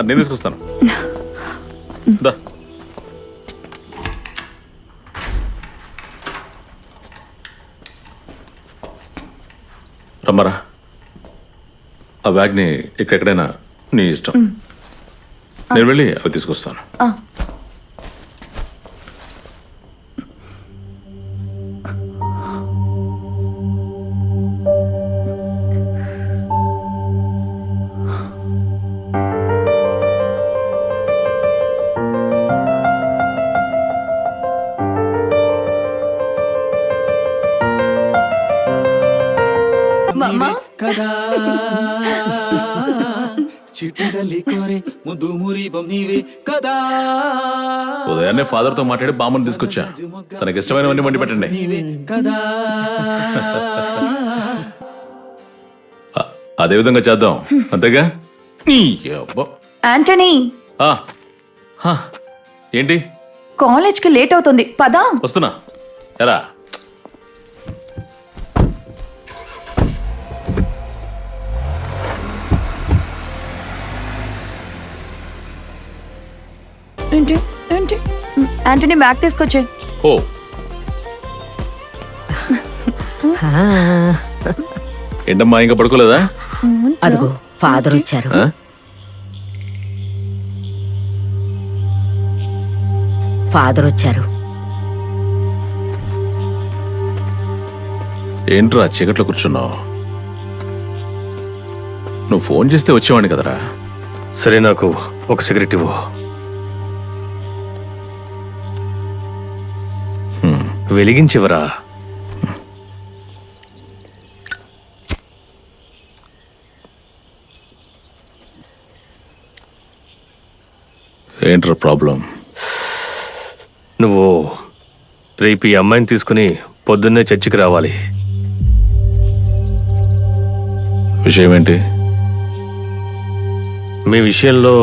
నేను తీసుకొస్తాను. దా. రమ్మరా. ఆ బ్యాగ్ని ఎక్కడెక్కడైనా నీ ఇష్టం. నేను వెళ్ళి అవి తీసుకొస్తాను. ఉదయాన్నే ఫాదర్ తో మాట్లాడి బామ్మని తీసుకొచ్చా. తనకి ఇష్టమైనవన్నీ వండి పెట్టండి. అదే విధంగా చేద్దాం, అంతేగా? ఆంటనీ, ఏంటి? కాలేజ్కి లేట్ అవుతుంది, పదా. వస్తున్నా. ఎరా ఏంటి ఏంటి ఆంటనీ, బ్యాగ్ తీసుకొచ్చే. ఓ, ఏంటమ్మా ఇంకా పడుకోలేదా? అదిగో ఫాదర్ వచ్చారు. ఫాదర్ వచ్చారు. ఏంట్రా చీకట్లో కూర్చున్నావు? నువ్వు ఫోన్ చేస్తే వచ్చేవాడిని కదరా. సరే, నాకు ఒక సిగరెట్ ఇవ్వు. వెలిగించివరా. ఏంట్రా ప్రాబ్లం? నువ్వు రేపు ఈ అమ్మాయిని తీసుకుని పొద్దున్నే చర్చికి రావాలి. విషయం ఏంటి? మీ విషయంలో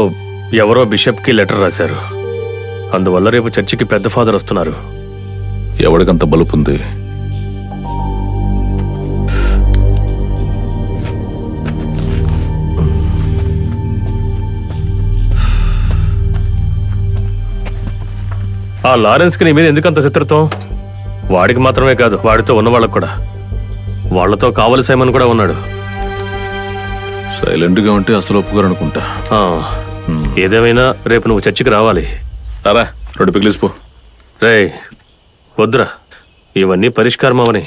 ఎవరో బిషప్కి లెటర్ రాశారు. అందువల్ల రేపు చర్చికి పెద్ద ఫాదర్ వస్తున్నారు. ఎవడికంత బలుపుంది? ఆ లారెన్స్కి నీ మీద ఎందుకంత శత్రుత్వం? వాడికి మాత్రమే కాదు, వాడితో ఉన్న వాళ్ళకు కూడా. వాళ్లతో కావలి సైమన్ కూడా ఉన్నాడు. సైలెంట్గా ఉంటే అసలు ఒప్పుకోరు అనుకుంటా. ఏదేమైనా రేపు నువ్వు చర్చికి రావాలి. రారా, 2 పిగిలిసిపో. రే వద్దురా, ఇవన్నీ పరిష్కారం అవని.